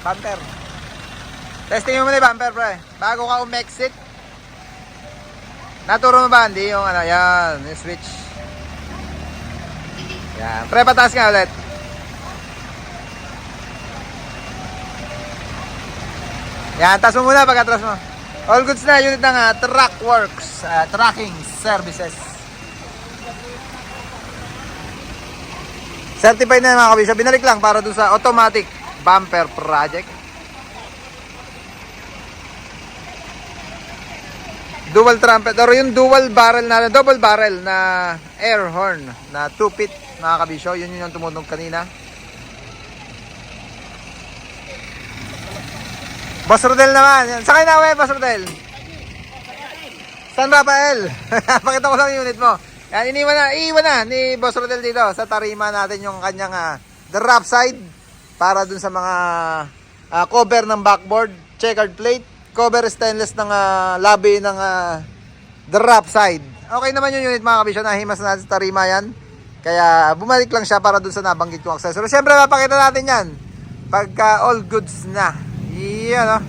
Bumper. Testing mo muna yung bumper, pre. Bago ka umexit. Naturo mo ba, hindi? Yung ano, yan. Yung switch. Yan. Pre, pataas nga ulit. Yan, taas mo muna pagkatras mo. All goods na, unit ng Trackworks Tracking Services. Certified na mga kabisyo. Binalik lang para dun sa automatic bumper project. Dual trumpet or yung dual barrel na double barrel na air horn na 2 feet mga kabisyo. Yun yung tumutunog kanina. Boss Rodel naman. Sakay na uwi, Boss Rodel. San Rafael. Pakita ko lang yung unit mo. Yan, iiwan na ni Boss Rodel dito sa tarima natin yung kanyang drop side para dun sa mga cover ng backboard, checkered plate, cover stainless ng labi ng drop side. Okay naman yung unit mga kabisyo, nahimas na natin sa tarima yan. Kaya bumalik lang siya para dun sa nabanggit kong accessory. Siyempre mapakita natin yan pagka all goods na. Yan